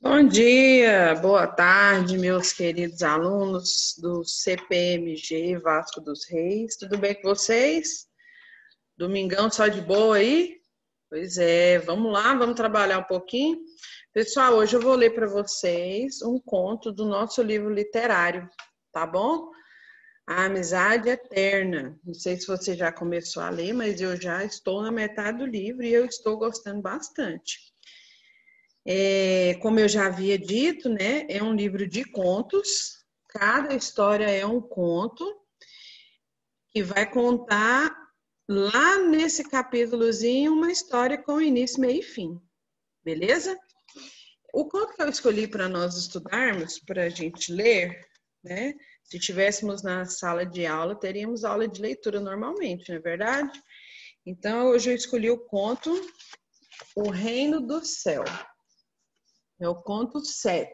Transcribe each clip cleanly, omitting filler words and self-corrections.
Bom dia, boa tarde, meus queridos alunos do CPMG Vasco dos Reis. Tudo bem com vocês? Domingão só de boa aí? Pois é, vamos lá, vamos trabalhar um pouquinho. Pessoal, hoje eu vou ler para vocês um conto do nosso livro literário, tá bom? A Amizade Eterna. Não sei se você já começou a ler, mas eu já estou na metade do livro e eu estou gostando bastante. Como eu já havia dito, né, é um livro de contos. Cada história é um conto que vai contar lá nesse capítulozinho uma história com início, meio e fim. Beleza? O conto que eu escolhi para nós estudarmos, para a gente ler, né? Se estivéssemos na sala de aula, teríamos aula de leitura normalmente, não é verdade? Então, hoje eu escolhi o conto O Reino do Céu. É o conto 7,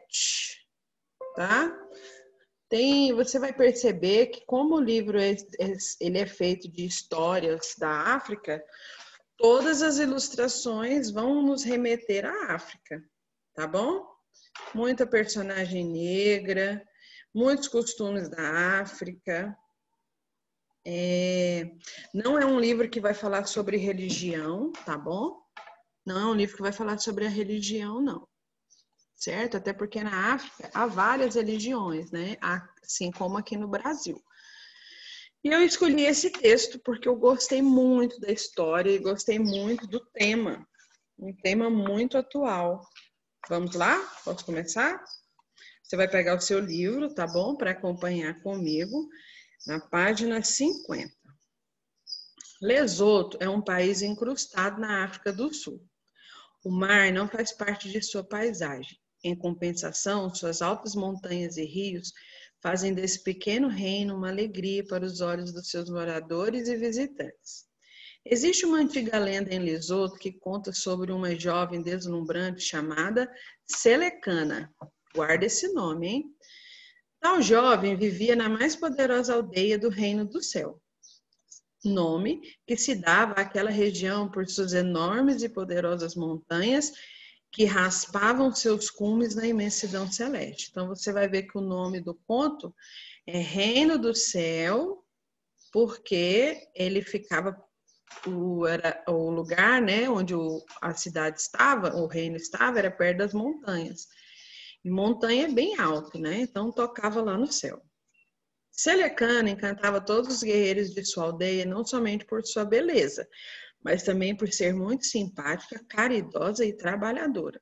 tá? Você vai perceber que como o livro ele é feito de histórias da África, todas as ilustrações vão nos remeter à África, tá bom? Muita personagem negra, muitos costumes da África. Não é um livro que vai falar sobre religião, tá bom? Não é um livro que vai falar sobre a religião, não. Certo? Até porque na África há várias religiões, né? Assim como aqui no Brasil. E eu escolhi esse texto porque eu gostei muito da história e gostei muito do tema. Um tema muito atual. Vamos lá? Posso começar? Você vai pegar o seu livro, tá bom? Para acompanhar comigo na página 50. Lesoto é um país incrustado na África do Sul. O mar não faz parte de sua paisagem. Em compensação, suas altas montanhas e rios fazem desse pequeno reino uma alegria para os olhos dos seus moradores e visitantes. Existe uma antiga lenda em Lesoto que conta sobre uma jovem deslumbrante chamada Selecana. Guarda esse nome, hein? Tal jovem vivia na mais poderosa aldeia do Reino do Céu. Nome que se dava àquela região por suas enormes e poderosas montanhas que raspavam seus cumes na imensidão celeste. Então, você vai ver que o nome do conto é Reino do Céu, porque ele ficava, era o lugar, né, onde a cidade estava, o reino estava, era perto das montanhas. E montanha é bem alto, né? Então, tocava lá no céu. Selecana encantava todos os guerreiros de sua aldeia, não somente por sua beleza, mas também por ser muito simpática, caridosa e trabalhadora.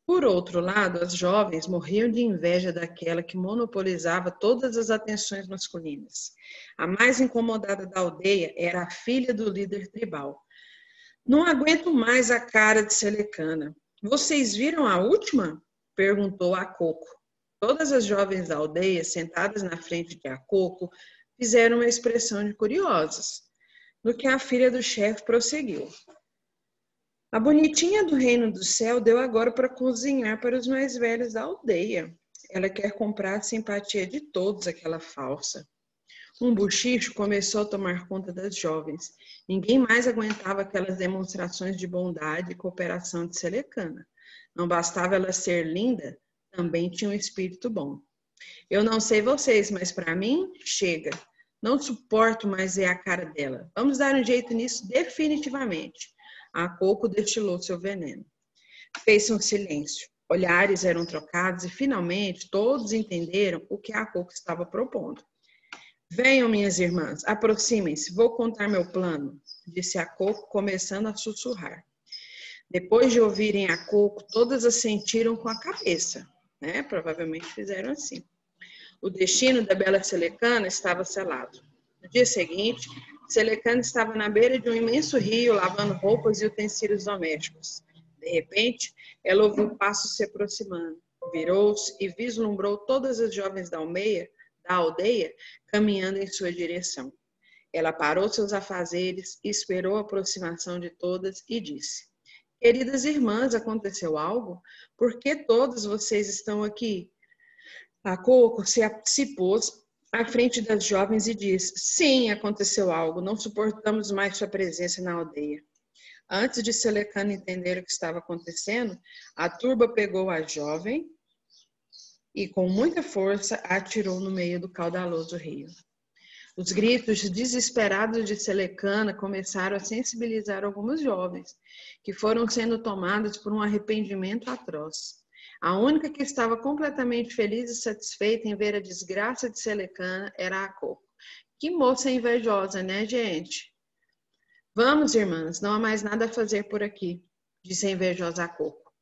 Por outro lado, as jovens morriam de inveja daquela que monopolizava todas as atenções masculinas. A mais incomodada da aldeia era a filha do líder tribal. Não aguento mais a cara de Selecana. Vocês viram a última? Perguntou a Coco. Todas as jovens da aldeia, sentadas na frente de Acoco, fizeram uma expressão de curiosas, no que a filha do chefe prosseguiu. A bonitinha do Reino do Céu deu agora para cozinhar para os mais velhos da aldeia. Ela quer comprar a simpatia de todos, aquela falsa. Um bochicho começou a tomar conta das jovens. Ninguém mais aguentava aquelas demonstrações de bondade e cooperação de Selecana. Não bastava ela ser linda, também tinha um espírito bom. Eu não sei vocês, mas para mim, chega. Não suporto mais ver a cara dela. Vamos dar um jeito nisso definitivamente. A Coco destilou seu veneno. Fez-se um silêncio. Olhares eram trocados e, finalmente, todos entenderam o que a Coco estava propondo. Venham, minhas irmãs, aproximem-se, vou contar meu plano, disse a Coco, começando a sussurrar. Depois de ouvirem a Coco, todas assentiram com a cabeça, né? Provavelmente fizeram assim. O destino da bela Selecana estava selado. No dia seguinte, Selecana estava na beira de um imenso rio, lavando roupas e utensílios domésticos. De repente, ela ouviu passos se aproximando. Virou-se e vislumbrou todas as jovens da aldeia caminhando em sua direção. Ela parou seus afazeres, esperou a aproximação de todas e disse: Queridas irmãs, aconteceu algo? Por que todas vocês estão aqui? A Coco se pôs à frente das jovens e disse: Sim, aconteceu algo. Não suportamos mais sua presença na aldeia. Antes de Selecana entender o que estava acontecendo, a turba pegou a jovem e, com muita força, a atirou no meio do caudaloso rio. Os gritos desesperados de Selecana começaram a sensibilizar alguns jovens, que foram sendo tomados por um arrependimento atroz. A única que estava completamente feliz e satisfeita em ver a desgraça de Selecana era a Coco. Que moça invejosa, né, gente? Vamos, irmãs, não há mais nada a fazer por aqui, disse a invejosa a Coco.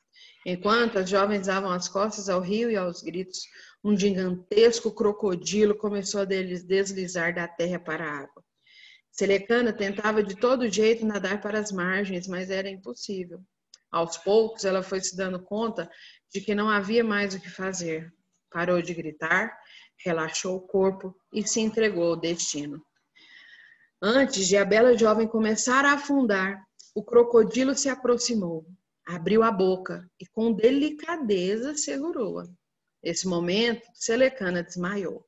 Enquanto as jovens davam as costas ao rio e aos gritos, um gigantesco crocodilo começou a deslizar da terra para a água. Selecana tentava de todo jeito nadar para as margens, mas era impossível. Aos poucos, ela foi se dando conta de que não havia mais o que fazer. Parou de gritar, relaxou o corpo e se entregou ao destino. Antes de a bela jovem começar a afundar, o crocodilo se aproximou, abriu a boca e com delicadeza segurou-a. Nesse momento, Selecana desmaiou.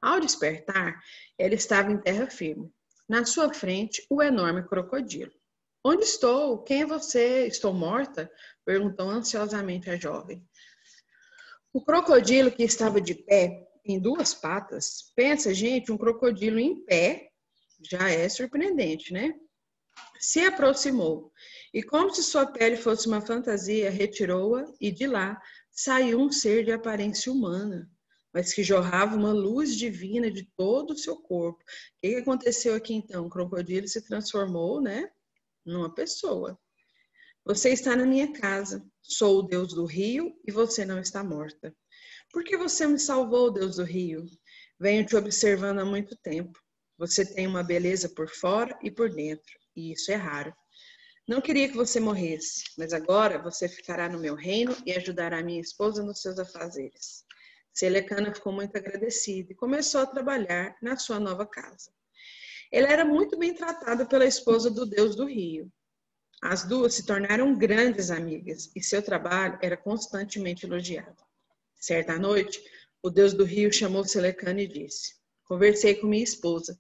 Ao despertar, ela estava em terra firme. Na sua frente, o enorme crocodilo. Onde estou? Quem é você? Estou morta? Perguntou ansiosamente a jovem. O crocodilo, que estava de pé, em duas patas, pensa, gente, um crocodilo em pé já é surpreendente, né? Se aproximou e, como se sua pele fosse uma fantasia, retirou-a e de lá saiu um ser de aparência humana, mas que jorrava uma luz divina de todo o seu corpo. O que aconteceu aqui então? O crocodilo se transformou, né, numa pessoa. Você está na minha casa. Sou o Deus do rio e você não está morta. Por que você me salvou, Deus do rio? Venho te observando há muito tempo. Você tem uma beleza por fora e por dentro, e isso é raro. Não queria que você morresse, mas agora você ficará no meu reino e ajudará minha esposa nos seus afazeres. Selecana ficou muito agradecida e começou a trabalhar na sua nova casa. Ela era muito bem tratada pela esposa do Deus do rio. As duas se tornaram grandes amigas e seu trabalho era constantemente elogiado. Certa noite, o Deus do rio chamou Selecana e disse: Conversei com minha esposa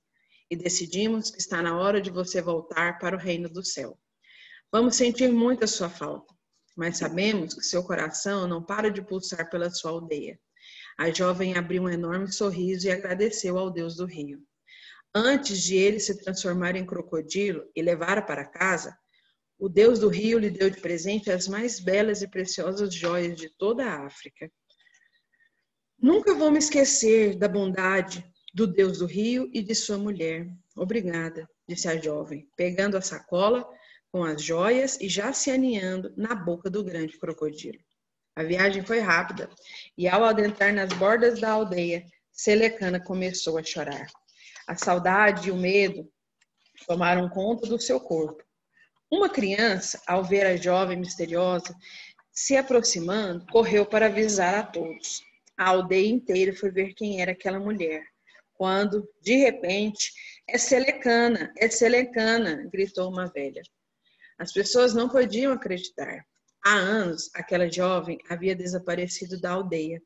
e decidimos que está na hora de você voltar para o reino do céu. Vamos sentir muito a sua falta, mas sabemos que seu coração não para de pulsar pela sua aldeia. A jovem abriu um enorme sorriso e agradeceu ao Deus do rio. Antes de ele se transformar em crocodilo e levar-a para casa, o Deus do rio lhe deu de presente as mais belas e preciosas joias de toda a África. Nunca vou me esquecer da bondade do Deus do rio e de sua mulher. Obrigada, disse a jovem, pegando a sacola com as joias e já se aninhando na boca do grande crocodilo. A viagem foi rápida e, ao adentrar nas bordas da aldeia, Selecana começou a chorar. A saudade e o medo tomaram conta do seu corpo. Uma criança, ao ver a jovem misteriosa se aproximando, correu para avisar a todos. A aldeia inteira foi ver quem era aquela mulher, quando, de repente, é Selecana, gritou uma velha. As pessoas não podiam acreditar. Há anos, aquela jovem havia desaparecido da aldeia.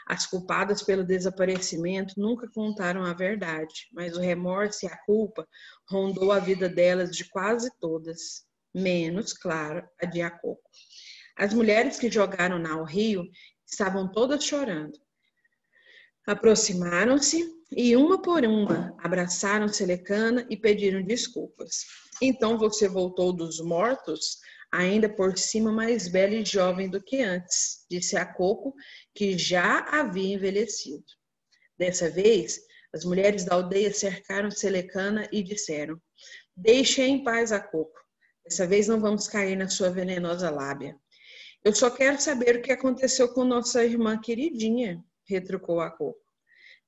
As culpadas pelo desaparecimento nunca contaram a verdade, mas o remorso e a culpa rondou a vida delas de quase todas, menos, claro, a de Acoco. As mulheres que jogaram ao rio estavam todas chorando. Aproximaram-se e, uma por uma, abraçaram Selecana e pediram desculpas. Então você voltou dos mortos, ainda por cima mais bela e jovem do que antes, disse a Coco, que já havia envelhecido. Dessa vez, as mulheres da aldeia cercaram Selecana e disseram: Deixe em paz a Coco. Dessa vez não vamos cair na sua venenosa lábia. Eu só quero saber o que aconteceu com nossa irmã queridinha, retrucou a Coco.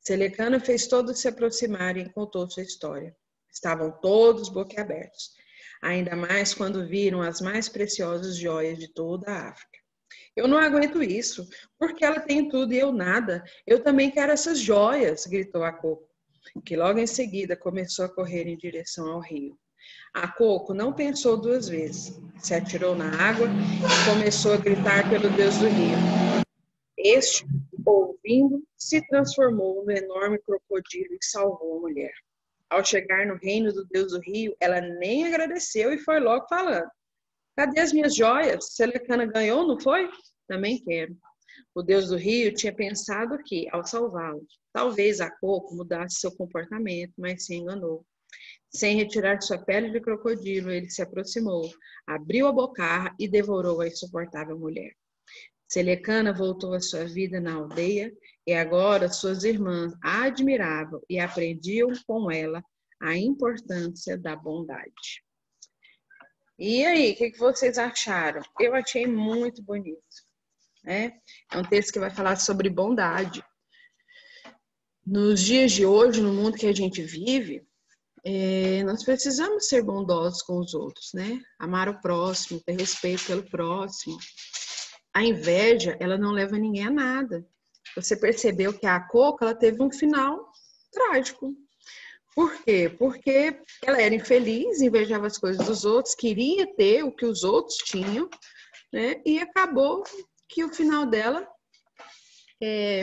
Selecana fez todos se aproximarem e contou sua história. Estavam todos boquiabertos, ainda mais quando viram as mais preciosas joias de toda a África. Eu não aguento isso, porque ela tem tudo e eu nada. Eu também quero essas joias, gritou a Coco, que logo em seguida começou a correr em direção ao rio. A Coco não pensou duas vezes, se atirou na água e começou a gritar pelo Deus do rio. Este, ouvindo, se transformou no enorme crocodilo e salvou a mulher. Ao chegar no reino do Deus do rio, ela nem agradeceu e foi logo falando. Cadê as minhas joias? Selecana ganhou, não foi? Também quero. O deus do rio tinha pensado que, ao salvá-lo, talvez a Coco mudasse seu comportamento, mas se enganou. Sem retirar sua pele de crocodilo, ele se aproximou, abriu a bocarra e devorou a insuportável mulher. Selecana voltou à sua vida na aldeia e agora suas irmãs a admiravam e aprendiam com ela a importância da bondade. E aí, o que vocês acharam? Eu achei muito bonito, né? É um texto que vai falar sobre bondade. Nos dias de hoje, no mundo que a gente vive, nós precisamos ser bondosos com os outros, né? Amar o próximo, ter respeito pelo próximo. A inveja, ela não leva ninguém a nada. Você percebeu que a Coco, ela teve um final trágico. Por quê? Porque ela era infeliz, invejava as coisas dos outros, queria ter o que os outros tinham, né? E acabou que o final dela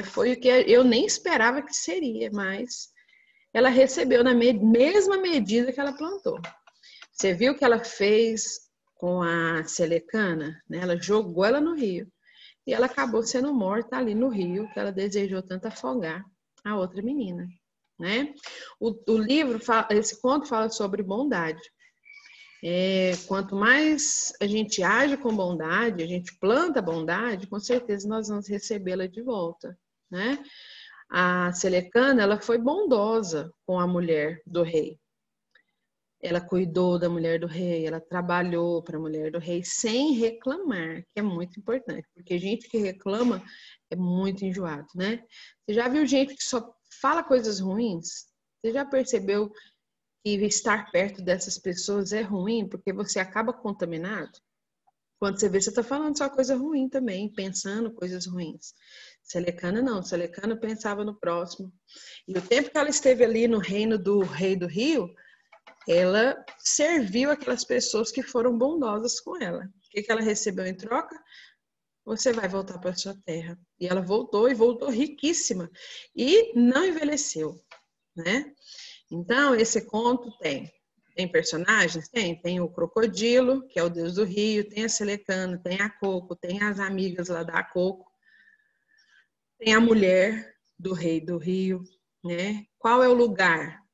foi o que eu nem esperava que seria, mas ela recebeu na mesma medida que ela plantou. Você viu o que ela fez com a Selecana? Né? Ela jogou ela no rio. E ela acabou sendo morta ali no rio, que ela desejou tanto afogar a outra menina. Né? O livro, esse conto fala sobre bondade. Quanto mais a gente age com bondade, a gente planta bondade, com certeza nós vamos recebê-la de volta. Né? A Selecana, ela foi bondosa com a mulher do rei. Ela cuidou da mulher do rei, ela trabalhou para a mulher do rei sem reclamar, que é muito importante, porque gente que reclama é muito enjoado, né? Você já viu gente que só fala coisas ruins? Você já percebeu que estar perto dessas pessoas é ruim, porque você acaba contaminado? Quando você vê, você está falando só coisa ruim também, pensando coisas ruins. Selecana não, Selecana pensava no próximo. E o tempo que ela esteve ali no reino do rei do rio, ela serviu aquelas pessoas que foram bondosas com ela. O que ela recebeu em troca? Você vai voltar para sua terra. E ela voltou, e voltou riquíssima. E não envelheceu, né? Então, esse conto tem personagens? Tem o crocodilo, que é o deus do rio, tem a Selecana, tem a Coco, tem as amigas lá da Coco, tem a mulher do rei do rio, né? Qual é o lugar?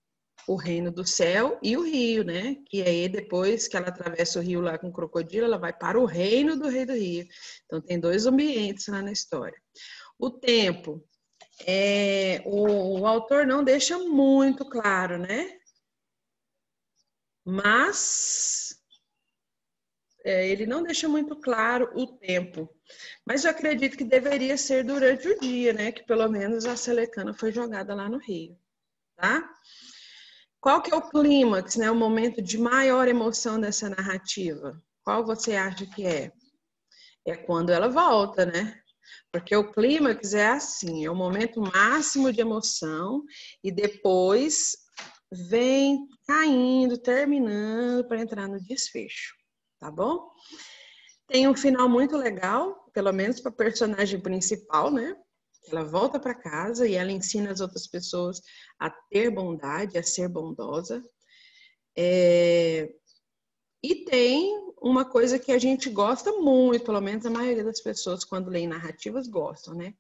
O reino do céu e o rio, né? Que aí depois que ela atravessa o rio lá com o crocodilo, ela vai para o reino do rei do rio. Então tem dois ambientes lá na história. O tempo, o autor não deixa muito claro, né? Mas ele não deixa muito claro o tempo. Mas eu acredito que deveria ser durante o dia, né? Que pelo menos a Selecana foi jogada lá no rio, tá? Qual que é o clímax, né? O momento de maior emoção dessa narrativa? Qual você acha que é? É quando ela volta, né? Porque o clímax é assim, é o momento máximo de emoção e depois vem caindo, terminando para entrar no desfecho, tá bom? Tem um final muito legal, pelo menos para a personagem principal, né? Ela volta para casa e ela ensina as outras pessoas a ter bondade, a ser bondosa. E tem uma coisa que a gente gosta muito, pelo menos a maioria das pessoas quando leem narrativas gostam, né?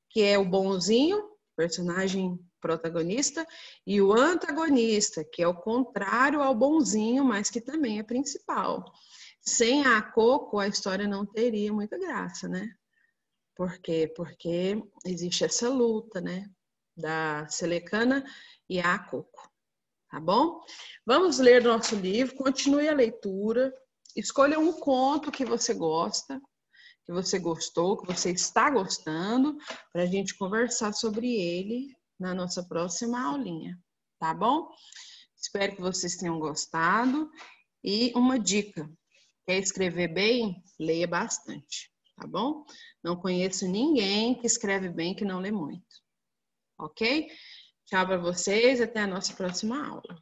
Que é o bonzinho, personagem protagonista, e o antagonista, que é o contrário ao bonzinho, mas que também é principal. Sem a Coco, a história não teria muita graça, né? Por quê? Porque existe essa luta, né? Da Selecana e a Coco, tá bom? Vamos ler nosso livro, continue a leitura, escolha um conto que você gosta, que você gostou, que você está gostando, para a gente conversar sobre ele na nossa próxima aulinha, tá bom? Espero que vocês tenham gostado. E uma dica, quer escrever bem? Leia bastante. Tá bom? Não conheço ninguém que escreve bem que não lê muito. Ok? Tchau para vocês, até a nossa próxima aula.